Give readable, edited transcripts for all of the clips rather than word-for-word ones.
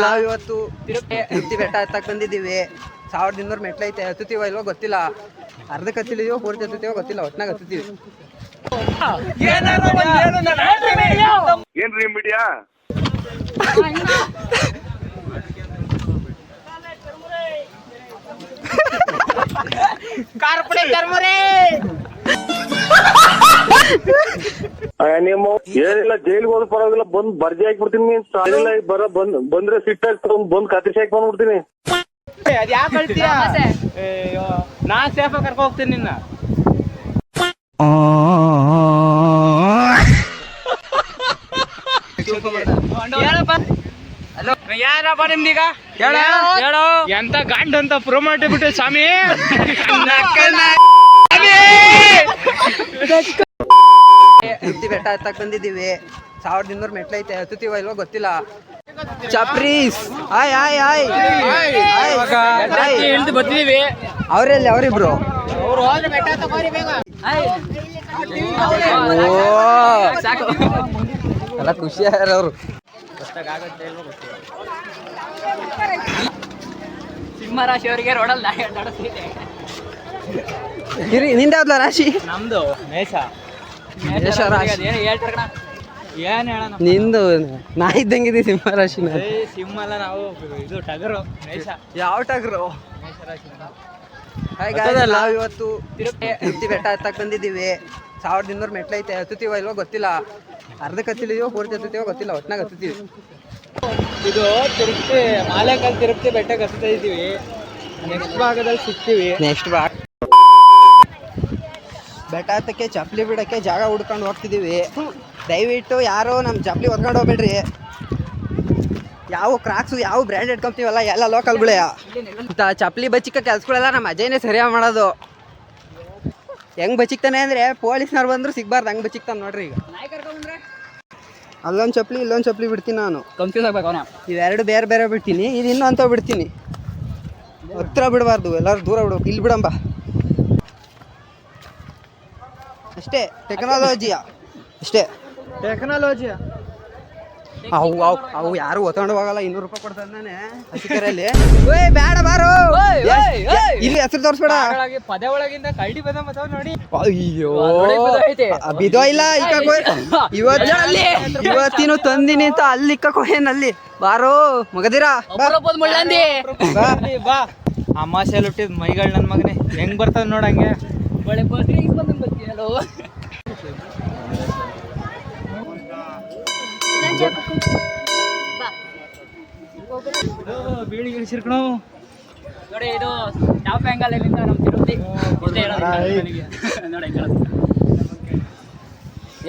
ನಾವು ಇವತ್ತು ತಿರುಪತಿ ಬೆಟ್ಟ ಹತ್ತಕ್ಕೆ ಬಂದಿದ್ದೀವಿ. 1200 ಮೆಟ್ಲೈತೆ. ಹತ್ತುತ್ತೀವೋ ಇಲ್ವೋ ಗೊತ್ತಿಲ್ಲ. ಅರ್ಧಕ್ಕೆ ಹತ್ತಿದೀವೋ ಪೂರ್ತಿ ಹತ್ತುತ್ತೀವೋ ಗೊತ್ತಿಲ್ಲ. ಒಟ್ನಾಗ ಹತ್ತುತ್ತೀವಿ. ಏನ್ರಿ ಮೀಡಿಯಾ ನಿಮ್ಮ ಏನಿಲ್ಲ ಜೈಲಿಗೆ ಹೋದ ಪರವಾಗಿಲ್ಲ ಬಂದ್ ಬರ್ಜಿ ಹಾಕ್ಬಿಡ್ತೀನಿ. ಬಂದ್ರೆ ಸಿಟ್ಟಾಗಿ ಬಂದ್ ಕತ್ತಿಸಿ ಹಾಕಿ ಬಂದ್ಬಿಡ್ತೀನಿ. ಅದ್ ಯಾಕೆ ಹೇಳ್ತೀಯ? ನಾನ್ ಸೇಫ್ ಆಗಿ ಕರ್ಕೊ ಹೋಗ್ತೀನಿ ನಿನ್ನ. ಯಾರಪ್ಪ ನಿಮ್ದೀಗ ಹೇಳೋ ಎಂತ ಗಂಡ ಅಂತ ಪ್ರೂವ್ ಮಾಡಿಬಿಟ್ಟೆ ಸ್ವಾಮಿ. ತಿರುಪತಿ ಬೆಟ್ಟ ಹತ್ತಕ್ಕೆ ಬಂದಿದ್ದೀವಿ. 1200 ಮೆಟ್ಲೈತೆ. ಹತ್ತುತ್ತೀವೋ ಇಲ್ವೋ ಗೊತ್ತಿಲ್ಲ. ಚಪ್ರೀಸ್ ಹಾಯ್ ಹಾಯ್ ಹಾಯ್ ಇಳಿದು ಬರ್ತಿದೀವಿ. ಅವರೆಲ್ಲಿ ಅವರಿಬ್ರು? ಅವ್ರು ಹೋದ್ರೆ ಬೆಟ್ಟ ತಗೋರಿ ಬೇಗ. ಎಲ್ಲ ಖುಷಿ ಆಗ್ಯಾರ ಅವರು. ಸಿಂಹರಾಶಿ ಅವರಿಗೆ ರೋಡಲ್ಲಿ ನಡೆಸ್ತಿದೆ. ನಿಂದ ಯಾವ್ದಲ್ಲ ರಾಶಿ? ನಮ್ದು ಮೇಷ ರಾಶಿ. ಏನ್ ಹೇಳೋಣ, ನಿಂದು ನಾ ಇದ್ದಂಗಿದೆ ಸಿಂಹ ರಾಶಿ. ಸಿಂಹ ಅಲ್ಲ, ನಾವು ಇದು ಟಗರು. ಮೇಷ. ಯಾವ ಟಗರು? ನಾವು ಇವತ್ತು ತಿರುಪತಿ ಬೆಟ್ಟ ಹತ್ತಕ್ಕೆ ಬಂದಿದ್ದೀವಿ. 1200 ಮೆಟ್ಲೈತೆ. ಹತ್ತುತ್ತೀವೋ ಇಲ್ವೋ ಗೊತ್ತಿಲ್ಲ. ಅರ್ಧಕ್ಕೆ ಹತ್ತಿದೀವೋ ಪೂರ್ತಿ ಹತ್ತುತ್ತೀವೋ ಗೊತ್ತಿಲ್ಲ. ಒಟ್ನಾಗ ಹತ್ತುತ್ತೀವಿ. ಇದು ತಿರುಪತಿ ಮಾಲೆಕಲ್ ತಿರುಪತಿ ಬೆಟ್ಟಕ್ಕೆ ಹತ್ತಾ ಇದ್ದೀವಿ. ನೆಕ್ಸ್ಟ್ ಭಾಗದಲ್ಲಿ ಸಿಗ್ತೀವಿ. ನೆಕ್ಸ್ಟ್ ಭಾಗ ಬೆಟ್ಟ ಹತ್ತಕ್ಕೆ ಚಪ್ಪಲಿ ಬಿಡಕ್ಕೆ ಜಾಗ ಹುಡ್ಕೊಂಡು ಹೋಗ್ತಿದ್ದೀವಿ. ದಯವಿಟ್ಟು ಯಾರು ನಮ್ಮ ಚಪ್ಪಲಿ ಹೊತ್ಕೊಂಡು ಹೋಗ್ಬೇಡ್ರಿ. ಯಾವ ಕ್ರಾಕ್ಸು ಯಾವ ಬ್ರ್ಯಾಂಡ್ ಇಟ್ಕೊಂತೀವಲ್ಲ ಎಲ್ಲ ಲೋಕಲ್ ಬಿಳೆಯ. ಚಪ್ಪಲಿ ಬಚ್ಚಿಕ ಕೆಲ್ಸಗಳೆಲ್ಲ ನಮ್ಮ ಅಜಯನೇ ಸರಿಯಾಗಿ ಮಾಡೋದು. ಹೆಂಗ್ ಬಚ್ಚಿಕ್ತಾನೆ ಅಂದರೆ ಪೊಲೀಸ್ನವ್ರು ಬಂದ್ರು ಸಿಗ್ಬಾರ್ದು ಹಂಗೆ ಬಚ್ಚಿಕ್ತಾನೆ ನೋಡ್ರಿ. ಈಗ ಅಲ್ಲೊಂದು ಚಪ್ಪಲಿ ಇಲ್ಲೊಂದು ಚಪ್ಪಲಿ ಬಿಡ್ತೀನಿ ನಾನು. ಕನ್ಫ್ಯೂಸ್ ಆಗ್ಬೇಕು ಅವನ. ಇವೆರಡು ಬೇರೆ ಬೇರೆ ಬಿಡ್ತೀನಿ. ಇದು ಇನ್ನೂ ಅಂತ ಬಿಡ್ತೀನಿ. ಹತ್ರ ಬಿಡಬಾರ್ದು, ಎಲ್ಲರೂ ದೂರ ಬಿಡ್ಬೇಕು. ಇಲ್ಲಿ ಬಿಡಂಬ ಅಷ್ಟೇ. ಟೆಕ್ನಾಲಜಿಯ ಅಷ್ಟೇ. ಟೆಕ್ನಾಲಜಿಯ ಅವು ಯಾರು ಒತ್ಕೊಂಡು ಹೋಗಲ್ಲ. 200 ರೂಪಾಯಿ ಕೊಡ್ತಾರೆ ನಾನೇ ಹಸಿಕೆರೆಯಲ್ಲಿ. ಬೇಡ ಬಾರು ಇಲ್ಲಿ ಹೆಸರು ತೋರಿಸ್ಬೇಡ. ಪದ ಒಳಗಿಂದ ಕಳ್ಳಿ ಬದ ಮತ್ತವ್ ನೋಡಿ. ಅಯ್ಯೋ ಬಿದೋ ಇಲ್ಲ ಇವತ್ತಿನ ತಂದಿನಿ ಅಂತ ಅಲ್ಲಿ ಇಕ್ಕಕೋನಲ್ಲಿ. ಬಾರೋ ಮಗದಿರಾ ಬಾ. ಅಮಾಸೆಯಲ್ಲಿ ಹುಟ್ಟಿದ ಮೈಗಳು ನನ್ನ ಮಗನೇ ಹೆಂಗ್ ಬರ್ತದ ನೋಡಂಗೆ. ಬೀಳಿ ಇಳಿಸಿರ್ಕಣ ನೋಡಿ. ಇದು ಟಾಪ್ ಆ್ಯಂಗಲ್ ಎಲ್ಲಿಂದ ನಮ್ಮ ತಿರುಪತಿ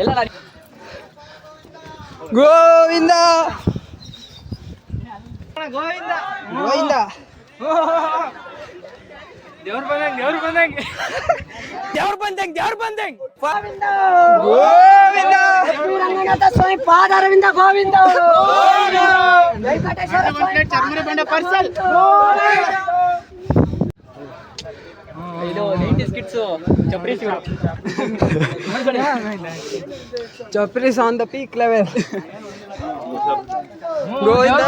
ಎಲ್ಲ ಗೋವಿಂದ ಗೋವಿಂದ ಗೋವಿಂದ. ದೇವ್ರು ಬಂದಂಗೆ ಗೋವಿಂದ ರಂಗನಾಥ ಸ್ವಾಮಿ ಪಾದಾರವಿಂದ ಗೋವಿಂದ. ಇದು 90s kids chapris on the peak level. Govinda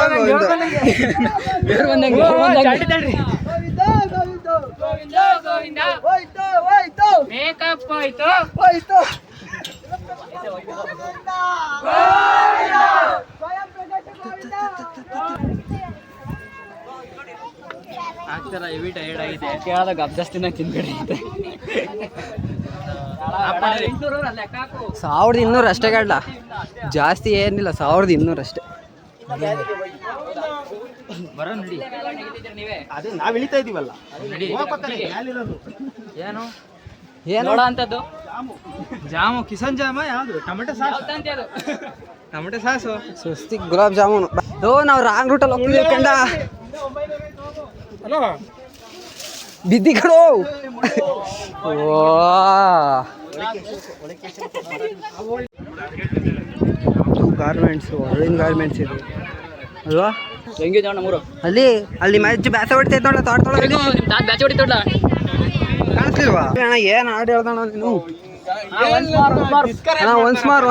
makeup ಆಯ್ತು. ಆಗ್ತಾರ ಹೆವಿ ಟೈರ್ಡ್ ಆಗಿದೆ. ಕೇಳದಾಗ ಅಬ್ಜಸ್ಟಿನ ತಿನ್ಬೇಡಿ. 1200 ಅಷ್ಟೇ ಗಡ್ಲ, ಜಾಸ್ತಿ ಏನಿಲ್ಲ. 1200 ಅಷ್ಟೇ. ಬರೋ ನಡಿ. ಅದೇ ನಾವ್ ಇಳಿತಾ ಇದೀವಲ್ಲ. ಏನು ಏನು ನೋಡೋ ಅಂತದ್ದು? Jam Kissan jam. ಯಾವ್ದು? Tomato sauce. Tomato sauce. ಸ್ವಸ್ತಿ ಗುಲಾಬ್ ಜಾಮೂನು. ನಾವು ರಾಂಗ್ ರೂಟಲ್ಲಿ ಹೋಗ್ತಿದ್ದೀವಿ ಕಂಡ. ಬಿದ್ದಿ ಕಡೋ. ಗಾರ್ಮೆಂಟ್ಸ್, ಒಳ್ಳಿನ ಗಾರ್ಮೆಂಟ್ಸ್ ಇದು ಅಲ್ವಾ? ಹೆಂಗಿದೆ ನಮ್ಮೂರು? ಅಲ್ಲಿ ಮ್ಯಾಚ್ ಬ್ಯಾಸ ಹೊಡಿತೈತೆ ನೋಡ. ತೋಟದೊಳಗೆ ನಿಮ್ಮ ತಾತ ಬ್ಯಾಚ್ ಹೊಡಿತೋಡ್ಲ ಕಾಣಿಸ್ಲಿಲ್ವಾ? ಏನು ಹಾಡು ಹೇಳ್ದಣ ನೀನು? ಒನ್ಸ್ ಮಾರ್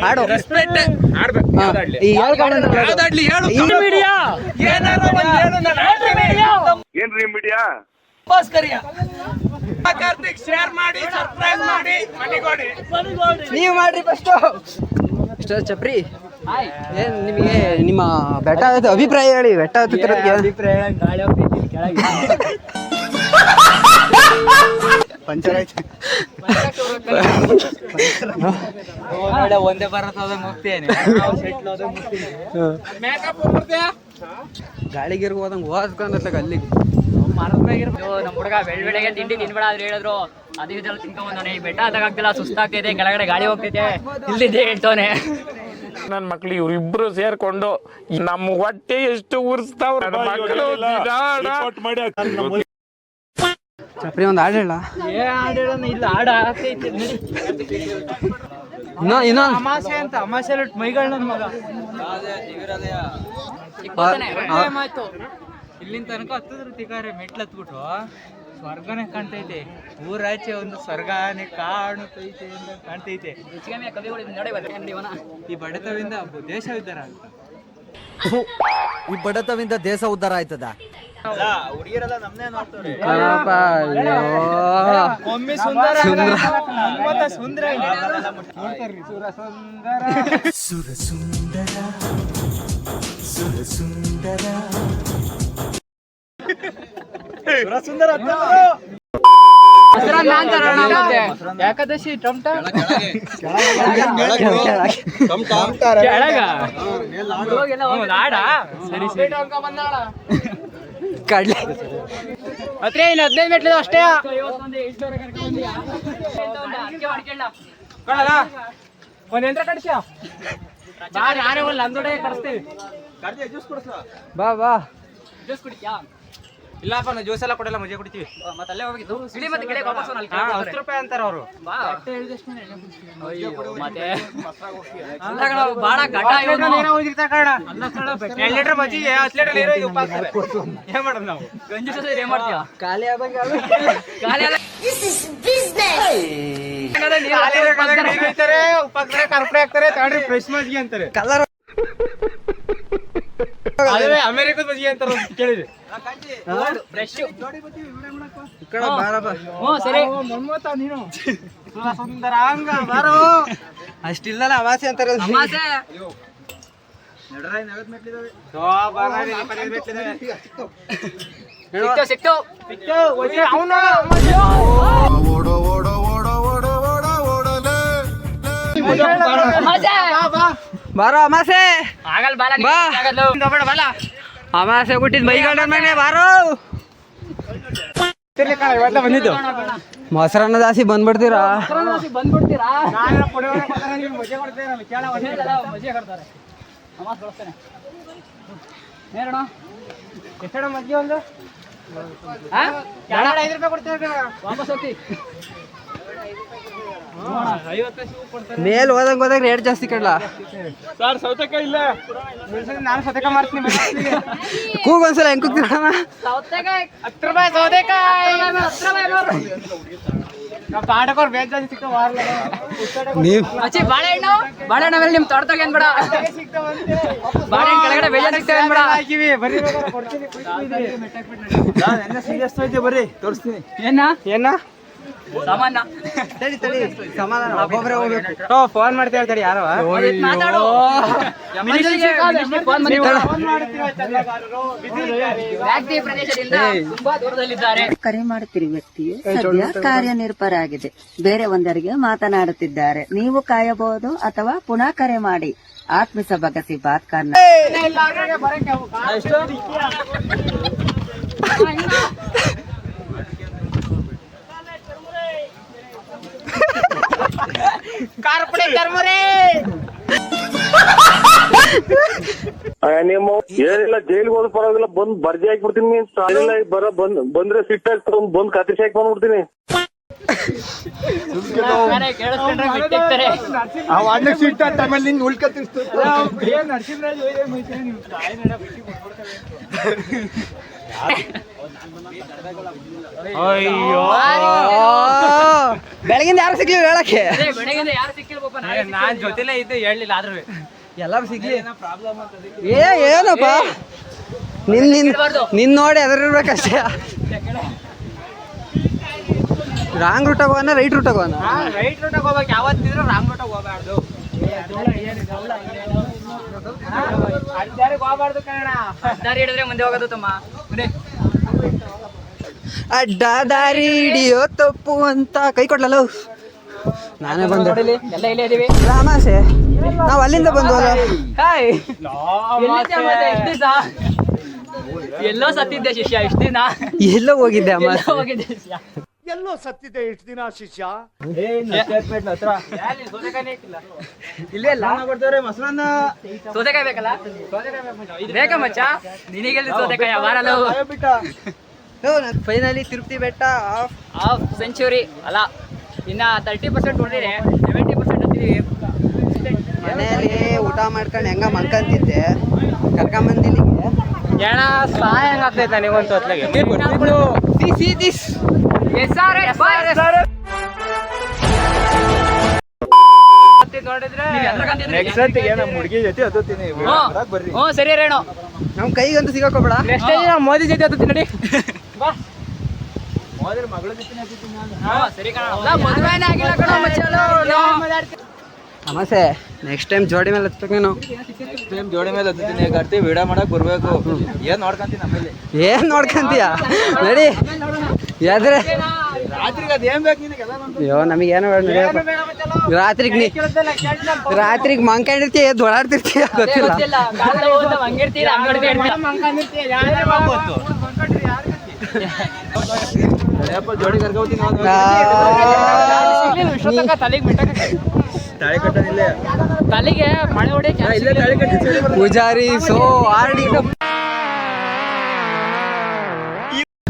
ಆಡು ರೆಸ್ಪೆಕ್ಟ್ ಆಡ್ಬೇಕು. ಹಾ. ಈ ಹೇಳ್ಕೊಂಡು ಅಂದ್ರಲ್ಲ ಅದು. ಯಾವ್ದಾಡ್ಲಿ ಹೇಳು. ಈ ಮೀಡಿಯಾ ಏನಾದ್ರು ಒಂದ್ ಹೇಳು, ನಾನು ಆಡ್ತೀನಿ. ಏನ್ರಿ ಮೀಡಿಯಾ ಕಾರ್ತಿಕ್ ಶೇರ್ ಮಾಡಿ, ಸರ್ಪ್ರೈಸ್ ಮಾಡಿ, ಮನೆಗೋಡಿ. ನೀವು ಮಾಡ್ರಿ ಫಸ್ಟ್ ಇಷ್ಟ ಚಪ್ರಿ. ಏನ್ ನಿಮಗೆ ನಿಮ್ಮ ಬೆಟ್ಟ ಹತ್ತೋ ಅಭಿಪ್ರಾಯ ಹೇಳಿ. ಬೆಟ್ಟ ಹತ್ತುತ್ತಿರೋದಕ್ಕೆ ಪಂಚರ್ ಆಯ್ತು. ಒಂದೇ ಬರತ್ತ ಹೋಗ್ತೇನೆ ಗಾಳಿಗಿರ್ಗ ಹೋದಂಗೆ ಹೋದ್ಕೊಂಡತ್ತಾಗ ಅಲ್ಲಿಗೆ ನಮ್ಮ ಹುಡುಗ ಬೆಳಗ್ಗೆ ತಿಂಡಿ ತಿನ್ಬೇಡ ಆದ್ರೆ ಹೇಳಿದ್ರು ಅದು ಇದೆಲ್ಲ ತಿನ್ಕೊಂಬಂದವನೆ. ಈ ಬೆಟ್ಟ ಹತ್ತಾಗ್ತಿಲ್ಲ, ಸುಸ್ತಾಗ್ತೈತೆ, ಕೆಳಗಡೆ ಗಾಳಿ ಹೋಗ್ತೈತೆ, ಇಲ್ಲಿದ್ದೆ ಹೇಳ್ತವನೆ. ನನ್ ಮಕ್ಳು ಇವ್ರಿಬ್ರು ಸೇರ್ಕೊಂಡು ನಮ್ಮ ಹೊಟ್ಟೆ ಎಷ್ಟು ಉರ್ಸ್ತಾವ್. ನನ್ನ ಮಕ್ಕಳು ಚಪ್ರಿ ಒಂದು ಹಾಡು ಹೇಳ. ಇಲ್ಲ ಆಡ ಆಗ್ತೈತಿ ನಡಿ. ಇನ್ನೊಂದು ಅಮಾಸೆ ಅಂತ ಅಮಾಸೆ ಮೈಗಳ ನನ್ನ ಮಗ ಆಯ್ತು. ಇಲ್ಲಿನ ತನಕ ಹತ್ತದ್ರ ತಿಗಾರೆ ಮೆಟ್ಲು ಹತ್ಬಿಟ್ಟು ಸ್ವರ್ಗನೇ ಕಾಣ್ತೈತೆ. ಊರಾಚೆ ಒಂದು ಸ್ವರ್ಗನೇ ಕಾಣುತ್ತೈತೆ ಅಂತ ಕಾಣ್ತೈತೆ. ಈ ಬಡತವಿಂದ ದೇಶ ಉದ್ಧಾರ ಆಗುತ್ತೆ. ಈ ಬಡತವಿಂದ ದೇಶ ಉದ್ಧಾರ ಆಯ್ತದ. ಹುಡುಗಿರೆಲ್ಲ ನಮ್ನೇ ನೋಡ್ತಾರೆ. ಒಮ್ಮೆ ಸುಂದರ ಸುಂದರ ನೋಡ್ತಾರ್ರಿ. ಸುರ ಸುಂದರ ಏಕಾದಶಿ ಟಮಟ ಕಡ್ಲೆ ಅತ್ರೇ ಇನ್ನು 15 ಮೆಟ್ಲು ಅಷ್ಟೇ. ಒಂದ್ ಯಂತ್ರ ಕಡ್ಸ ನಾನೇ ಒಂದು ಲಂದೊಡೆ ಕಡಿಸ್ತೀವಿ. ಬಾ ಬಾ. ಇಲ್ಲಪ್ಪ ನಾವು ಜ್ಯೂಸ್ ಎಲ್ಲ ಕೊಡಲ್ಲ, ಮಜೆ ಕುಡಿತೀವಿ. ಮತ್ತೆ ಅಲ್ಲೇ ಹೋಗಿದ್ದು ಇಳಿ ಮತ್ತೆ ಕೆಳಗೆ ವಾಪಸ್ ಅಲ್ಲಿ 10 ರೂಪಾಯಿ ಅಂತಾರ ಅವರು. ಮತ್ತೆ ಬಾಳ ಗಡ್ಡ ಇವನು. 2 ಲೀಟರ್ ಮಜ್ಜಿಗೆ 10 ಲೀಟರ್ ನೀರು ಉಪ್ಪು ಹಾಕ್ತಾರೆ. ಏನ್ ಮಾಡೋದು ನಾವು? ಗಂಜಿ ಜೊತೆ ಏನ್ ಮಾಡ್ತೀಯ? ಖಾಲಿ ಆದಂಗೆ ಖಾಲಿ ಅಲ್ಲ. ನೀರು ಐತಾರೆ, ಉಪ್ಪು ಹಾಕ್ತಾರೆ, ಕರ್ಪಡೆ ಹಾಕ್ತಾರೆ, ತಗೊಂಡ್ರಿ ಫ್ರೆಶ್ ಮಜ್ಜಿಗೆ ಅಂತಾರೆ. ಕಲರ್ ಅದೇ ಅಮೆರಿಕದ ಮಜ್ಜಿಗೆ ಅಂತಾರ ಕೇಳಿದ್ವಿ. ಫ್ರೆಶ್. ಈ ಕಡೆ ಬಾರ ಬಾ. ಸರಿ. ನೀನು ಸುಂದರ ಹಂಗ ಬಾರೋ. ಅಷ್ಟಿಲ್ಲಲ್ಲ ಅಮಾಸೆ ಅಂತಾರ. ಅಮಾಸೆ. ಸಿಕ್ತು ಬಾರೋ ಅಮಾಸೆ. ಆಗಲ್ ಬಾಲ ಬಾ. ಬಾಲ. ಅಮಾಸೆ ಹುಟ್ಟಿದ್ ಮೈಗಂಡ ಮನೆ ಬಾರೋ. ಬಂದಿದ್ದು ಮೊಸರನ್ನ ದಾಸಿ ಬಂದ್ಬಿಡ್ತೀರಾ? ಬಂದ್ಬಿಡ್ತೀರಾ? ಮಜೆ ಕೊಡ್ತೇವೆ. ಮಜೆ ಕೊಡ್ತಾರೆ. ಅಮಾಸ್ ಬಳಸ್ತೇನೆ. ನೇರಣ ಎಷ್ಟಣ ಮಜ್ಜಿಗೆ ಒಂದು 5 ರೂಪಾಯಿ ಕೊಡ್ತೇವೆ. ವಾಪಸ್ ಹೋಗ್ತಿ. 50 ಮೇಲ್ ಹೋದಂಗೆ ರೇಟ್ ಜಾಸ್ತಿ ಕಡ್ಲ. ಸರ್ ಸೌತೆಕಾಯಿ ಇಲ್ಲ. ನಾನು ಸೌತೆಕಾಯಿ ಮಾರ್ತೀನಿ. ಕೂಗ್ ಒಂದ್ಸಲ ಹೆಂಗ್ ಕೂಗ್ತೀರಣ್ಣ? ಸೌತೆಕಾಯಿ 10 ರೂಪಾಯಿ ಸೌತೆಕಾಯಿ. 10 ರೂಪಾಯಿ ನೋಡ್ರಿ. ನಾವು ತಾಟಕೋರ್ ಬೇಜ್ ಜಾಸ್ತಿ ಸಿಗ್ತಾವ. ನೀವು ಅಚ್ಚಿ ಬಾಳೆಹಣ್ಣು ಮೇಲೆ ನಿಮ್ ತೋಟದಾಗ ಏನ್ ಬೇಡ. ಬಾಳೆಹಣ್ಣು ಕೆಳಗಡೆ ಬೇಜಾರ್ ಸಿಗ್ತೇವೆ ಏನ್ ಬೇಡ. ಹಾಕಿವಿ ಬರೀ ಕೊಡ್ತೀನಿ. ಸೀರಿಯಸ್ ಐತೆ ಬರ್ರಿ ತೋರಿಸ್ತೀನಿ. ಏನ ಸಾಮಾನ್ಯ ತಡಿ ತಡಿ ಸಮಾಧಾನ. ಒಬ್ಬೊಬ್ರೆ ಹೋಗ್ಬೇಕು. ಫೋನ್ ಮಾಡ್ತಾ ಇರ್ತಾರೆ ಯಾರೋ. ಮಾತಾಡು. ವ್ಯಾಪ್ತಿ ಪ್ರದೇಶದಿಂದ ತುಂಬಾ ದೂರದಲ್ಲಿದ್ದಾರೆ. ಕರೆ ಮಾಡುತ್ತಿರುವ ವ್ಯಕ್ತಿಯು ಸದ್ಯ ಕಾರ್ಯನಿರತರಾಗಿದೆ. ಬೇರೆ ಒಂದರಿಗೆ ಮಾತನಾಡುತ್ತಿದ್ದಾರೆ. ನೀವು ಕಾಯಬಹುದು ಅಥವಾ ಪುನಃ ಕರೆ ಮಾಡಿ. ಆತ್ಮಿಸ ಬಗಸಿ ಬಾತ್ ಕಾರ್ನ. ನಿಮ್ಮ ಏನಿಲ್ಲ ಜೈಲಿಗೆ ಹೋದ್ ಪರವಾಗಿಲ್ಲ, ಬಂದ್ ಬರ್ಜಿ ಹಾಕ್ಬಿಡ್ತೀನಿ. ಏನಿಲ್ಲ ಬಂದ್ರೆ ಸಿಟ್ಟಾಗಿ ಬಂದ್ ಕತ್ತಿಸಿ ಹಾಕಿ ಬಂದ್ಬಿಡ್ತೀನಿ. ಕೇಳಿಸ್ಕೊಂಡ್ರೆ ಬಿಟ್ಟಿರ್ತಾರೆ. ಅಯ್ಯೋ ಬೆಳಗಿಂದ ಯಾರು ಸಿಗ್ಲಿಲ್ಲ ಹೇಳಕ್ಕೆ. ಅದೇ ಬೆಳಗ್ಗೆಯಿಂದ ಯಾರು ಸಿಕ್ಕಿಲ್ವಪ್ಪ, ನಾನ್ ಜೊತೆಲೇ ಇದ್ದು ಹೇಳಲಿಲ್ಲ ಆದ್ರೂ ಎಲ್ಲಾರು ಸಿಗ್ಲಿ. ಏನಪ್ಪ ನಿನ್ ನೋಡಿ ಎದರಿರ್ಬೇಕಷ್ಟೇ. ರಾಂಗ್ ರೂಟಾಗ ಹೋಗೋಣ ರೈಟ್ ರೂಟಾಗ ಹೋಗೋಣ? ರೈಟ್ ರೂಟಾಗ ಹೋಗ್ಬೇಕು, ಯಾವತ್ತಿದ್ರು ರಾಂಗ್ ರೂಟಾಗ ಹೋಗ್ಬಾರ್ದು. ಹೋಗ್ಬಾರ್ದು ಕಣ. ದಾರಿ ಹಿಡಿದ್ರೆ ಮುಂದೆ ಹೋಗೋದು ತಮ್ಮ. ಮುಂದೆ ಅಡ್ಡ ದಾರಿ ಹಿಡಿಯೋ ತಪ್ಪು ಅಂತ ಕೈ ಕೊಡ್ಲಲ್ಲ. ನಾನೇ ಬಂದೆ. ಎಲ್ಲ ಇಲ್ಲೇ ಇದೀವಿ. ರಾಮಾಸೆ ನಾವ್ ಅಲ್ಲಿಂದ ಬಂದ್ವಲ್ಲ. ಎಲ್ಲಿದ್ದೆ ಮತ್ತೆ ಇಷ್ಟ್ ದಿವ್ಸ? ಎಲ್ಲೋ ಸತ್ತಿದ್ದೆ ಶಿಷ್ಯ ಇಷ್ಟ ದಿನ. ಎಲ್ಲೋ ಹೋಗಿದ್ದೆ ಅಮ್ಮ. ಹೋಗಿದ್ದೆ ಶಿಷ್ಯ. ಎಲ್ಲೋ ಸತ್ತಿದೆ ಇಷ್ಟು ದಿನ ಶಿಷ್ಯ. ಸೌತೆಕಾಯಿ ಬೇಕಲ್ಲ? ಬೇಕಾ ಮಚ್ಚ? ನಿನಗೆಲ್ಲಿ ಸೌತೆಕಾಯಿ ವಾರಲು? ಫೈನಲಿ ತಿರುಪತಿ ಬೆಟ್ಟ ಹಾಫ್ ಸೆಂಚುರಿ ಅಲ್ಲ, ಇನ್ನ 30% ಹೊಡೆದಿದೆ, 70% ಹತ್ತಿದೀವಿ. ಮನೆಯಲ್ಲಿ ಊಟ ಮಾಡ್ಕೊಂಡು ಹೆಂಗ ಮಲ್ಕಂತಿದ್ದೆ, ಕರ್ಕೊಂಬಂದಿಲ್ಲಿಗೆ ಏನ ಸಹಾಯ ಹೆಂಗಾಗ್ತೈತೆ ನನಗಂತೂ ಹೊತ್ಲಾಗೆ. ನೋಡಿದ್ರೆ ಹುಡುಗಿ ಜೊತೆ ಹತ್ತುತ್ತೀನಿ. ಹ್ಞೂ ಸರಿ ರೇಣು. ನಮ್ ಕೈಗಂತೂ ಸಿಗಾಕೋಬೇಡ. ನೆಕ್ಸ್ಟ್ ಮೋದಿ ಜೊತೆ ಹತ್ತುತ್ತೀನಿ ನಡಿ. ಸರಿ ಕಣ. ಮದುವೆನೇ ಆಗಿಲ್ಲ ಕಣ ಮಚ್ಚಲು. ನಮಸ್ತೆ. ನೆಕ್ಸ್ಟ್ ಟೈಮ್ ಜೋಡಿ ಮೇಲೆ ಹತ್ಬೇಕು ನೀನು. ಜೋಡಿ ಮೇಲೆ ಹತ್ತುತ್ತೀನಿ. ಕರ್ತಿ ವಿಡಿಯೋ ಮಾಡಕ್ ಬರ್ಬೇಕು. ಏನ್ ನೋಡ್ಕೊಂತೀನಿ ನಮ್ಮಲ್ಲಿ. ಏನ್ ನೋಡ್ಕಂತೀಯ ನಡಿ. ಯಾದ್ರೆ ರಾತ್ರಿಗೆ ಅದ್ ಏನ್ ಬೇಕು ನಿನಗೆಲ್ಲ? ಅಯ್ಯೋ ನಮಗೆ ಏನೋ ರಾತ್ರಿಗೆ ಮಂಕೊಂಡಿರ್ತೀಯ ದೊಡಾಡ್ತಿರ್ತೀಯ ಗೊತ್ತಿಲ್ಲ. ಗೊತ್ತಿಲ್ಲ ಹಂಗಿರ್ತೀರ ಜೋಡಿ ಕರ್ಕೋತೀನಿ. ತಾಳಿ ಕಟ್ಟೋದಿಲ್ಲ. ತಲೆಗೆ ಮಳೆ ಹೊಡೆಯಕ್ಕೆ ತಾಳಿ ಕಟ್ಟಿ ಪೂಜಾರಿ ಸೋ ಆರ್ಡಿ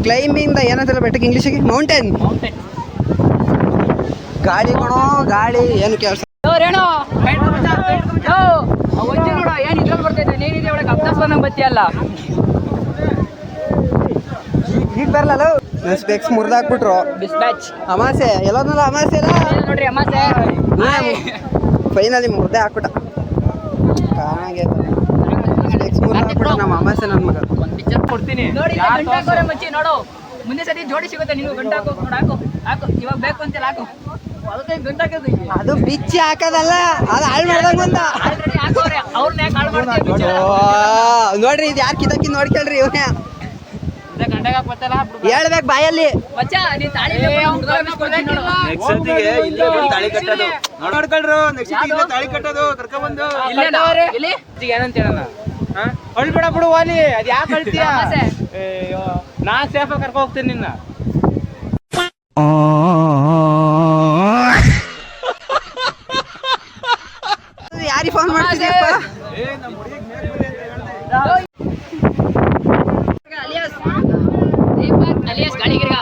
ಕ್ಲೈಂಬಿಂಗ್ ಏನಂತಲ್ಲ ಬೆಟ್ಟಕ್ಕೆ ಇಂಗ್ಲೀಷಿಗೆ? ಮೌಂಟೇನ್. ಗಾಳಿ ಕಣೋ ಗಾಳಿ. ಏನು ಕೆಲಸ ರೇಣು ನೋಡ ಏನ್ ಇದ್ರಲ್ಲಿ ಬರ್ತೈತೆ. ನೀನಿದೆ ಒಳಗೆ ಅಭ್ಯಾಸ ಬಂದಂಗೆ ಬತ್ತಿಯಲ್ಲ. ಈಗ ಬರಲ್ಲ ಸ್ಪೆಕ್ಸ್ ಮುರಿದಾಕ್ಬಿಟ್ರು. ಡಿಸ್ಪ್ಯಾಚ್ ಅಮಾಸೆ ಎಲ್ಲೋದ್ನಲ್ಲ ಅಮಾಸೆ ಎಲ್ಲ ನೋಡ್ರಿ ಅಮಾಸೆ. ಫೈನಲಿ ಮುರ್ದೆ ಹಾಕ್ಬಿಟ್ಟ. ಕಾಣಾಗೆ ಸ್ಪೆಕ್ಸ್ ಮುರಿದಾಕ್ಬಿಟ್ಟ ನಮ್ಮ ಅಮಾಸೆ ನನ್ನ ಮಗ. ಒಂದ್ ಪಿಕ್ಚರ್ ಕೊಡ್ತೀನಿ ನೋಡಿ. ಗಂಟಾಕೋರೆ ಮಚ್ಚಿ ನೋಡು, ಮುಂದೆ ಸತಿ ಜೋಡಿ ಸಿಗುತ್ತೆ ನಿನ್ಗೂ. ಗಂಟಾಕೋ ನೋಡು, ಹಾಕು ಹಾಕು. ಇವಾಗ ಬೇಕು ಅಂತೆಲ್ಲ ಹಾಕು. ಅದಕ್ಕೆ ಗಂಟಾಕೋದು. ಅದು ಬಿಚ್ಚಿ ಹಾಕೋದಲ್ಲ, ಅದು ಹಾಳು ಮಾಡ್ದಂಗ ಬಂದ. ಆಲ್ರೆಡಿ ಹಾಕೋರೆ, ಅವ್ರನ್ನ ಯಾಕೆ ಹಾಳು ಮಾಡ್ತೀವಿ? ನೋಡ್ರಿ ಇದು ಯಾರು ಕಿದಕ್ಕಿ ನೋಡ್ಕೊಳ್ರಿ. ಇವನೇ ಗಂಟಾಗ ಬರ್ತಲ್ಲ ಹೇಳ್ಬೇಕು ಬಾಯಲ್ಲಿ. ಮಚ್ಚ ನೀನ್ ತಾಳಿ ತಾಳಿ ಕಟ್ಟೋದು ನೋಡ್ಕೊಳ್ರು. ನೆಕ್ಸ್ಟ್ ತಾಳಿ ಕಟ್ಟೋದು ಕರ್ಕೊಂಡ್ಬಂದು ಏನಂತ ಹೇಳೋಣ. ಹೊಳ್ಬೇಡ ಬಿಡು ವಾಲಿ. ಅದ್ ಯಾಕೆ ಹೇಳ್ತೀಯ? ನಾನ್ ಸೇಫಾಗಿ ಕರ್ಕೊ ಹೋಗ್ತೀನಿ ನಿನ್ನ. ಯಾರಿಗೆ ಫೋನ್ ಮಾಡ್ತಿದ್ದೀಯಪ್ಪ? ಅಲಿಯಾಸ್ ಗಾಳಿಗಿರ್ಗ.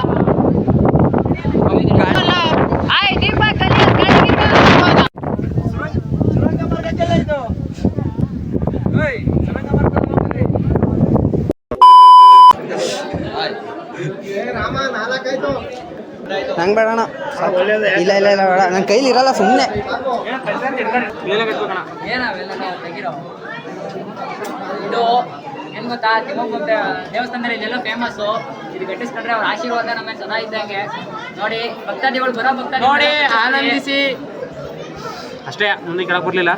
ಹಾಯ್ ದೀಪಕ್ ಅಲಿಯಾಸ್ ಗಾಳಿಗಿರ್ಗ. ನಂಗೆ ಬೇಡಣ. ಇಲ್ಲ ಇಲ್ಲ ಇಲ್ಲ ಬೇಡ, ನನ್ನ ಕೈಲಿ ಇರಲ್ಲ ಸುಮ್ಮನೆ. ಏನಾವೆಲ್ಲ ತೆಗಿರೋ ಇದು ಏನ್ ಗೊತ್ತಾ, ತಿಮ್ಮಪ್ಪನ ದೇವಸ್ಥಾನದಲ್ಲಿ ಇದೆಲ್ಲ ಫೇಮಸ್ಸು. ಇದು ಕಟ್ಟಿಸ್ಕೊಂಡ್ರೆ ಅವ್ರ ಆಶೀರ್ವಾದ ನಮ್ಮ ಮೇಲೆ ಸದಾ ಇದ್ದಂಗೆ. ನೋಡಿ ಭಕ್ತಾದಿಗಳು ಬರೋ ಭಕ್ತಾದಿ ನೋಡಿ ಆನಂದಿಸಿ ಅಷ್ಟೇ. ಮುಂದೆ ಕೆಳಗೆ ಬರ್ಲಿಲ್ಲ,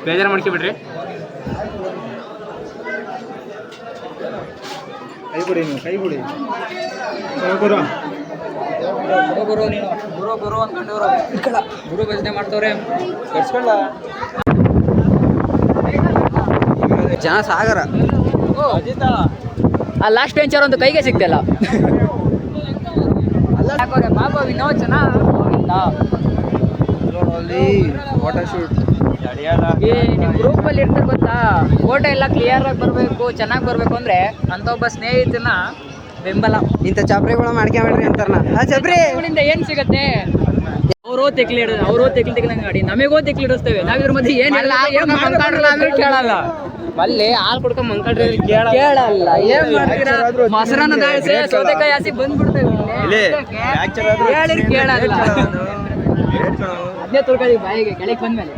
ಬೇಜಾರು ಮಾಡ್ಕೊಬಿಡ್ರಿ. ಕೈ ಬಿಡಿ ನೀವು, ಕೈ ಬಿಡಿ. ಗುರು ನೀನು ಗುರು ಅಂದ್ಕೊಂಡವ್ರು ಗುರು ಭಜನೆ ಮಾಡ್ತವ್ರೆ. ಕರ್ಸ್ಕೊಳ್ಳ ಜನ ಸಾಗರ. ಆ ಲಾಸ್ಟ್ ಬೆಂಚರ್ ಒಂದು ಕೈಗೆ ಸಿಗ್ತಿಲ್ಲ. ಹಾಕೋರೆ ಪಾಪ ವಿನೋಚನ ಫೋಟೋ ಶೂಟ್. ನಿಮ್ಮ ಗ್ರೂಪಲ್ಲಿ ಇರ್ತಾರೆ ಗೊತ್ತಾ, ಫೋಟೋ ಎಲ್ಲ ಕ್ಲಿಯರ್ ಆಗಿ ಬರಬೇಕು, ಚೆನ್ನಾಗಿ ಬರಬೇಕು ಅಂದರೆ ಅಂತ ಒಬ್ಬ ಸ್ನೇಹಿತನ ಬೆಂಬಲ. ಇಂಥ ಚಪ್ರಿಗಳು ಮಾಡ್ಕೊಂಬೇಡ್ರಿ ಅಂತಾರನ. ಚಪ್ರಿ ಇವ್ರಿಂದ ಏನ್ ಸಿಗತ್ತೆ? ಅವರೋ ತೆಕ್ಲಿ ಗಾಡಿ ನಮಗೋ ತೆಕ್ಲಿ ಇಡಿಸ್ತೇವೆ. ನಾವ್ ಇದ್ರ ಮಧ್ಯೆ ಏನ್ ಕೇಳಲ್ಲ. ಅಲ್ಲಿ ಹಾಲು ಕುಡ್ಕೊಂಡ್ ಮಂಕಡ್ರಿ ಕೇಳಲ್ಲ. ಏನ್ ಮಾಡ್ತೀರಾ? ಮೊಸರನ್ನ ದಾಳಿಸಿ ಸೌತೆಕಾಯಿ ಹಾಸಿ ಬಂದ್ಬಿಡ್ತೇವೆ. ಕೇಳಲ್ಲ. ಅದೇ ತುಳ್ಕೊಳ್ಳಿ ಬಾಯಿಗೆ ಕೆಳಗೆ ಬಂದ್ಮೇಲೆ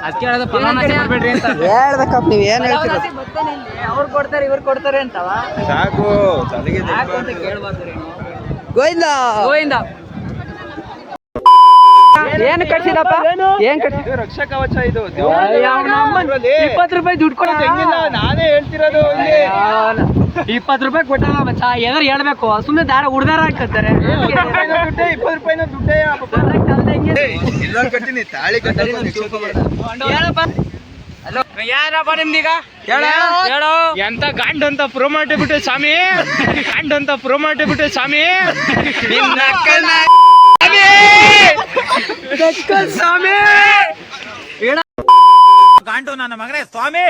ಅದ್ ಕೇಳೋದು ಪರಮಾನಸೆ ಮಾಡ್ಬೇಡ್ರಿ ಅಂತ ಹೇಳ್ಬೇಕಪ್ಪ, ನೀವ್ ಏನ್ ಹೇಳ್ತೀರ? ಅವ್ರು ಕೊಡ್ತಾರೆ ಇವ್ರು ಕೊಡ್ತಾರೆ ಅಂತವ ಸಾಕು ಅಂತ ಕೇಳ್ಬಾರ್ದು. ಗೋವಿಂದ ಗೋವಿಂದ ಏನ್ ಕಟ್ಸಿದಪ್ಪ? ಏನ್ ಕಟ್ಸಿ? ರಕ್ಷಾ ಕವಚ ಇದು. 20 ರೂಪಾಯಿ ದುಡ್ಡು ಕೊಡೋದು ಹೆಂಗಿಲ್ಲ, ನಾನೇ ಹೇಳ್ತಿರೋದು. 20 ರೂಪಾಯಿ ಕೊಟ್ಟಲ್ಲ ಮಚ್ಚ, ಏನಾರು ಹೇಳ್ಬೇಕು. ಸುಮ್ಮನೆ ದಾರ ಉಡ್ದಾರ ಹಾಕತ್ತಾರೆ. 20 ರೂಪಾಯಿನ ದುಡ್ಡೇ ಇಲ್ಲೊಂದು ಕಟ್ಟಿನಿ ತಾಳಿ ಯಾರಪ್ಪ ನಿಮ್ದೀಗ? ಹೇಳೋ ಎಂತ ಗಂಡ ಅಂತ ಪ್ರೂವ್ ಮಾಡಿಬಿಟ್ಟೆ ಸ್ವಾಮಿ. ಗಂಡ ಅಂತ ಪ್ರೂವ್ ಮಾಡಿಬಿಟ್ಟೆ ಸ್ವಾಮಿ. ಸ್ವಾಮಿ ಗಾಂಡು ನನ್ನ ಮಗನೇ ಸ್ವಾಮಿ.